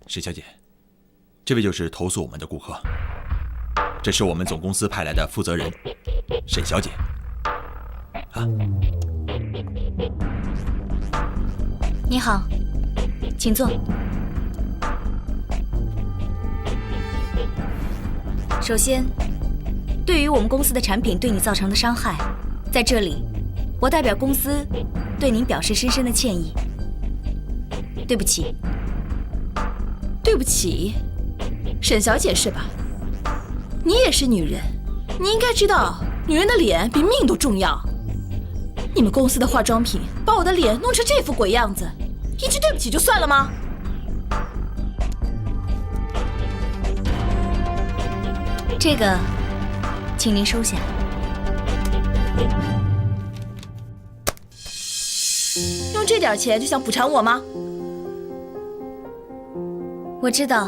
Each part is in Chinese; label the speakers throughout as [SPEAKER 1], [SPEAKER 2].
[SPEAKER 1] 沈小姐，这位就是投诉我们的顾客，这是我们总公司派来的负责人沈小姐。
[SPEAKER 2] 你好，请坐。首先，对于我们公司的产品对你造成的伤害，在这里，我代表公司对您表示深深的歉意。对不起。
[SPEAKER 3] 对不起，沈小姐是吧？你也是女人，你应该知道，女人的脸比命都重要。你们公司的化妆品把我的脸弄成这副鬼样子，一句对不起就算了吗？
[SPEAKER 2] 这个，请您收下。
[SPEAKER 3] 用这点钱就想补偿我吗？
[SPEAKER 2] 我知道，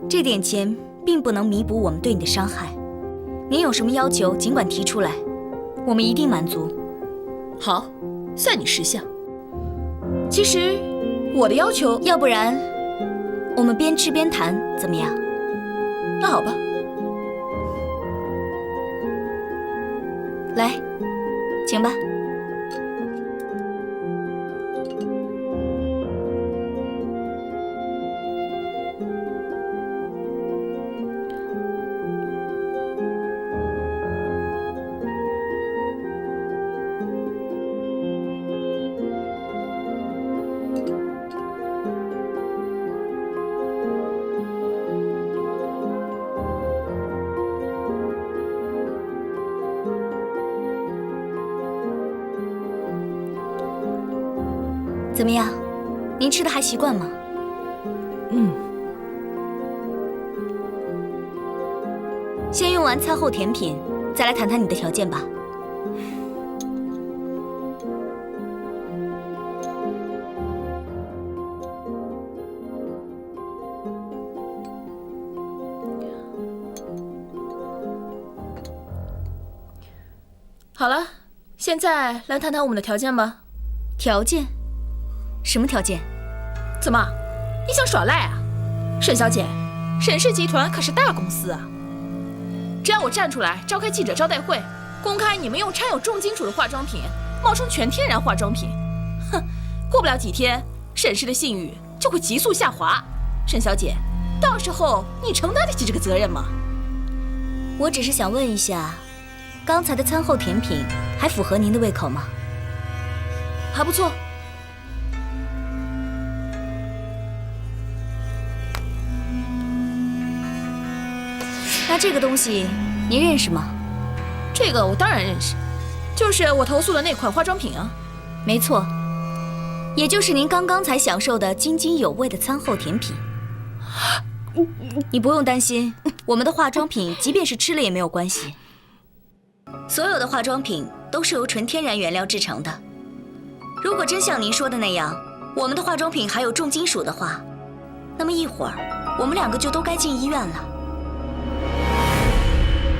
[SPEAKER 2] 这点钱并不能弥补我们对你的伤害。您有什么要求，尽管提出来，我们一定满足。
[SPEAKER 3] 好，算你识相。其实，我的要求，
[SPEAKER 2] 要不然，我们边吃边谈，怎么样？
[SPEAKER 3] 那好吧。
[SPEAKER 2] 来，请吧。怎么样？您吃的还习惯吗？先用完餐后甜品，再来谈谈你的条件吧。
[SPEAKER 3] 好了，现在来谈谈我们的条件吧。
[SPEAKER 2] 条件？什么条件？
[SPEAKER 3] 怎么，你想耍赖啊？沈小姐，沈氏集团可是大公司啊。只要我站出来召开记者招待会，公开你们用掺有重金属的化妆品冒充全天然化妆品，哼，过不了几天，沈氏的信誉就会急速下滑。沈小姐，到时候你承担得起这个责任吗？
[SPEAKER 2] 我只是想问一下，刚才的餐后甜品还符合您的胃口吗？
[SPEAKER 3] 还不错。
[SPEAKER 2] 那这个东西您认识吗？
[SPEAKER 3] 这个我当然认识，就是我投诉的那款化妆品啊。
[SPEAKER 2] 没错，也就是您刚刚才享受的津津有味的餐后甜品。你不用担心，我们的化妆品即便是吃了也没有关系。所有的化妆品都是由纯天然原料制成的。如果真像您说的那样，我们的化妆品含有重金属的话，那么一会儿我们两个就都该进医院了。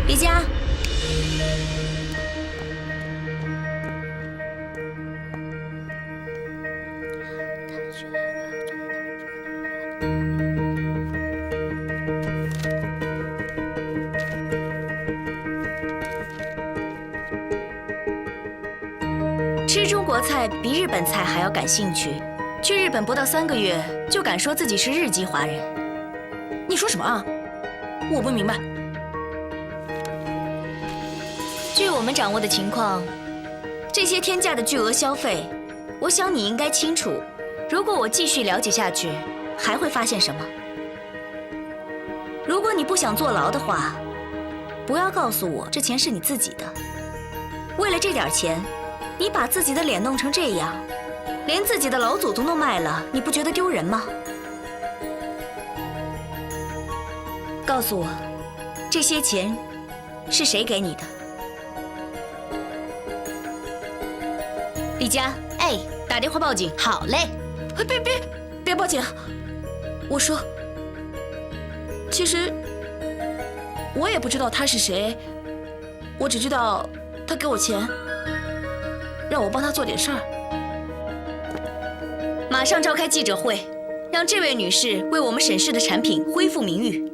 [SPEAKER 2] 李佳，吃中国菜比日本菜还要感兴趣，去日本不到3个月就敢说自己是日籍华人。
[SPEAKER 3] 你说什么啊？我不明白。
[SPEAKER 2] 据我们掌握的情况，这些天价的巨额消费，我想你应该清楚。如果我继续了解下去，还会发现什么？如果你不想坐牢的话，不要告诉我这钱是你自己的。为了这点钱，你把自己的脸弄成这样，连自己的老祖宗都卖了，你不觉得丢人吗？告诉我，这些钱是谁给你的？李佳，哎，打电话报警。
[SPEAKER 3] 好嘞。别报警！我说，其实我也不知道他是谁，我只知道他给我钱，让我帮他做点事儿。
[SPEAKER 2] 马上召开记者会，让这位女士为我们沈氏的产品恢复名誉。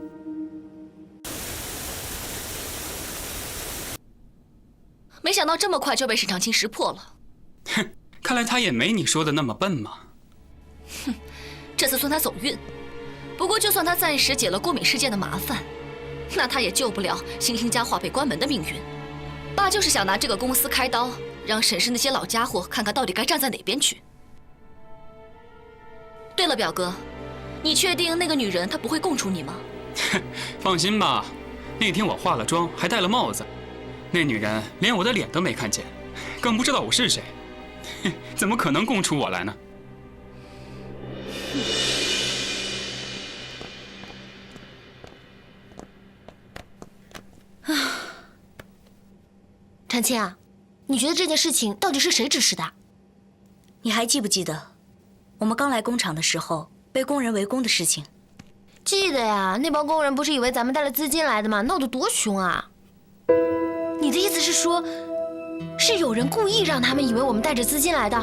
[SPEAKER 4] 没想到这么快就被沈长清识破了。
[SPEAKER 5] 哼，看来他也没你说的那么笨嘛。
[SPEAKER 4] 哼，这次算他走运。不过就算他暂时解了郭敏事件的麻烦，那他也救不了星星家化被关门的命运。爸就是想拿这个公司开刀，让沈氏那些老家伙看看到底该站在哪边去。对了，表哥，你确定那个女人她不会供出你吗？
[SPEAKER 5] 放心吧，那天我化了妆，还戴了帽子，那女人连我的脸都没看见，更不知道我是谁，怎么可能供出我来呢？
[SPEAKER 6] 长青啊，你觉得这件事情到底是谁指使的？
[SPEAKER 2] 你还记不记得我们刚来工厂的时候被工人围攻的事情？
[SPEAKER 6] 记得呀，那帮工人不是以为咱们带了资金来的吗？闹得多凶啊！你的意思是说，是有人故意让他们以为我们带着资金来的？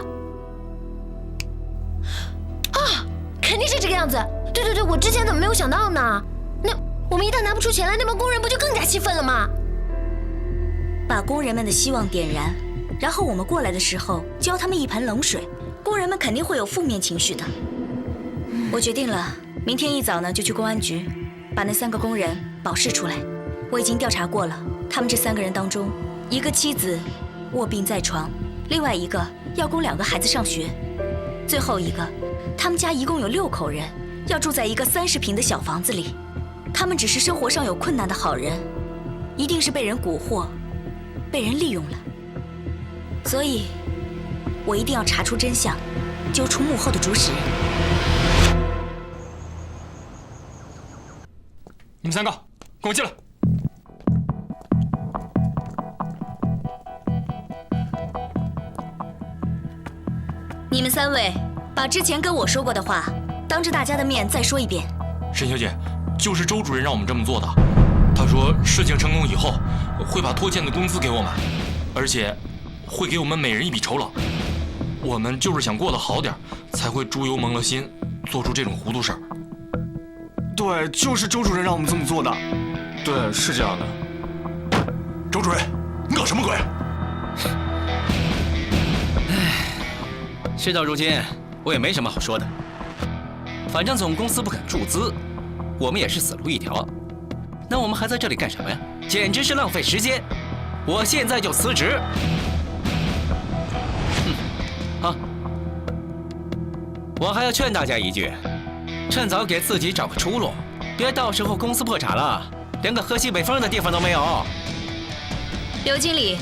[SPEAKER 6] 啊，肯定是这个样子。对，我之前怎么没有想到呢？那我们一旦拿不出钱来，那帮工人不就更加气愤了吗？
[SPEAKER 2] 把工人们的希望点燃，然后我们过来的时候浇他们一盆冷水，工人们肯定会有负面情绪的。我决定了，明天一早呢就去公安局，把那3个工人保释出来。我已经调查过了，他们这3个人当中，一个妻子卧病在床，另外一个要供2个孩子上学，最后一个，他们家一共有6口人，要住在一个30平的小房子里。他们只是生活上有困难的好人，一定是被人蛊惑，被人利用了。所以，我一定要查出真相，揪出幕后的主使人。
[SPEAKER 5] 你们3个，跟我进来。
[SPEAKER 2] 你们3位，把之前跟我说过的话，当着大家的面再说一遍。
[SPEAKER 7] 沈小姐，就是周主任让我们这么做的。他说事情成功以后，会把拖欠的工资给我们，而且会给我们每人一笔酬劳。我们就是想过得好点，才会猪油蒙了心，做出这种糊涂事儿。
[SPEAKER 8] 对，就是周主任让我们这么做的。对，是这样的。
[SPEAKER 1] 周主任，你搞什么鬼？
[SPEAKER 9] 事到如今，我也没什么好说的。反正总公司不肯注资，我们也是死路一条。那我们还在这里干什么呀？简直是浪费时间！我现在就辞职。好，我还要劝大家一句，趁早给自己找个出路，别到时候公司破产了，连个喝西北风的地方都没有。
[SPEAKER 2] 刘经理，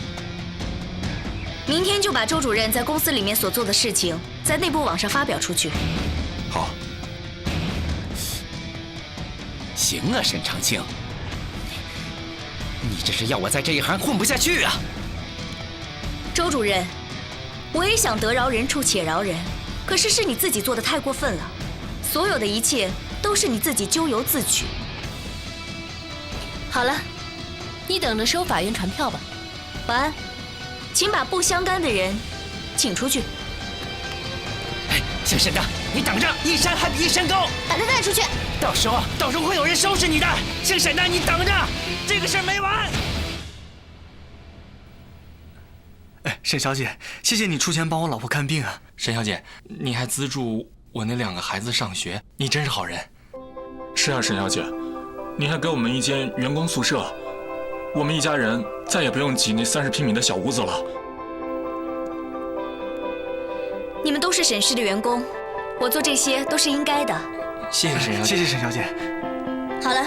[SPEAKER 2] 明天就把周主任在公司里面所做的事情，在内部网上发表出去。
[SPEAKER 1] 好。
[SPEAKER 9] 行啊，沈长清，你这是要我在这一行混不下去啊！
[SPEAKER 2] 周主任，我也想得饶人处且饶人，可是你自己做的太过分了，所有的一切都是你自己咎由自取。
[SPEAKER 6] 好了，你等着收法院传票吧。
[SPEAKER 2] 晚安，请把不相干的人请出去。
[SPEAKER 9] 哎，姓沈的，你等着，一山还比一山高，
[SPEAKER 6] 把他带出去。
[SPEAKER 9] 到时候会有人收拾你的。姓沈的，你等着，这个事儿没完。
[SPEAKER 8] 哎，沈小姐，谢谢你出钱帮我老婆看病啊。
[SPEAKER 7] 沈小姐，你还资助我那2个孩子上学，你真是好人。
[SPEAKER 8] 是啊，沈小姐，你还给我们一间员工宿舍，我们一家人再也不用挤那30平米的小屋子了。
[SPEAKER 2] 你们都是沈氏的员工，我做这些都是应该的。
[SPEAKER 7] 谢谢沈小姐。
[SPEAKER 8] 谢谢沈小姐。
[SPEAKER 2] 好了，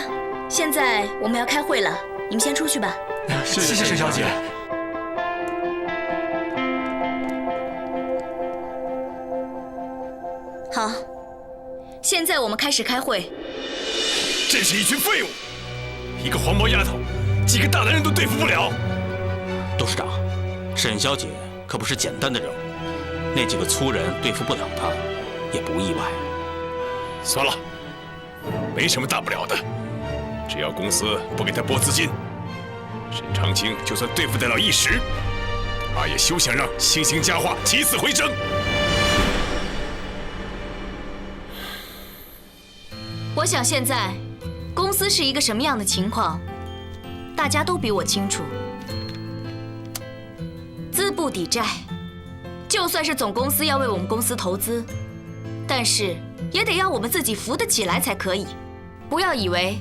[SPEAKER 2] 现在我们要开会了，你们先出去吧。
[SPEAKER 8] 谢谢沈小姐。
[SPEAKER 2] 好，现在我们开始开会。
[SPEAKER 1] 真是一群废物，一个黄毛丫头，几个大男人都对付不了。
[SPEAKER 10] 董事长，沈小姐可不是简单的人物，那几个粗人对付不了她，也不意外。
[SPEAKER 1] 算了，没什么大不了的，只要公司不给他拨资金，沈长清就算对付得了一时，他也休想让星星家化起死回生。
[SPEAKER 2] 我想现在公司是一个什么样的情况，大家都比我清楚。资不抵债，就算是总公司要为我们公司投资，但是也得要我们自己扶得起来才可以。不要以为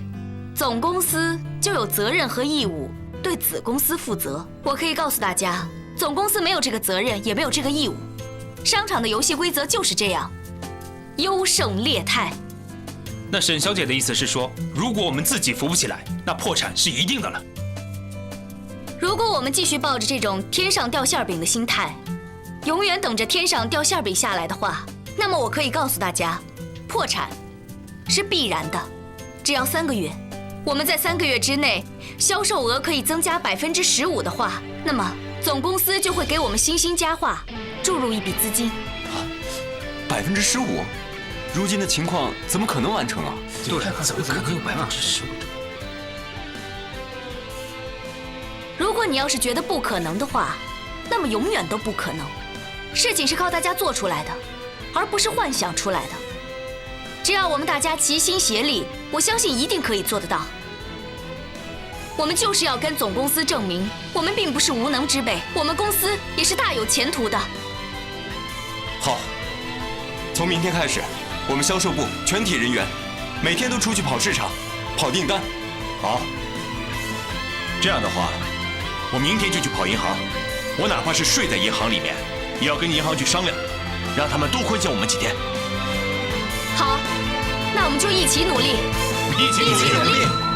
[SPEAKER 2] 总公司就有责任和义务对子公司负责。我可以告诉大家，总公司没有这个责任，也没有这个义务。商场的游戏规则就是这样，优胜劣汰。
[SPEAKER 11] 那沈小姐的意思是说，如果我们自己扶不起来，那破产是一定的了。
[SPEAKER 2] 如果我们继续抱着这种天上掉馅饼的心态，永远等着天上掉馅饼下来的话，那么我可以告诉大家，破产是必然的。只要3个月，我们在3个月之内销售额可以增加15%的话，那么总公司就会给我们新兴家化注入一笔资金。
[SPEAKER 12] 15%？如今的情况怎么可能完成啊？
[SPEAKER 11] 对，怎么可能有15%？
[SPEAKER 2] 如果你要是觉得不可能的话，那么永远都不可能。事情是靠大家做出来的，而不是幻想出来的。只要我们大家齐心协力，我相信一定可以做得到。我们就是要跟总公司证明，我们并不是无能之辈，我们公司也是大有前途的。
[SPEAKER 12] 好，从明天开始，我们销售部全体人员每天都出去跑市场、跑订单。
[SPEAKER 1] 好，这样的话，我明天就去跑银行，我哪怕是睡在银行里面，也要跟银行去商量，让他们多宽限我们几天。
[SPEAKER 2] 好，那我们就一起努力，
[SPEAKER 1] 一起努力。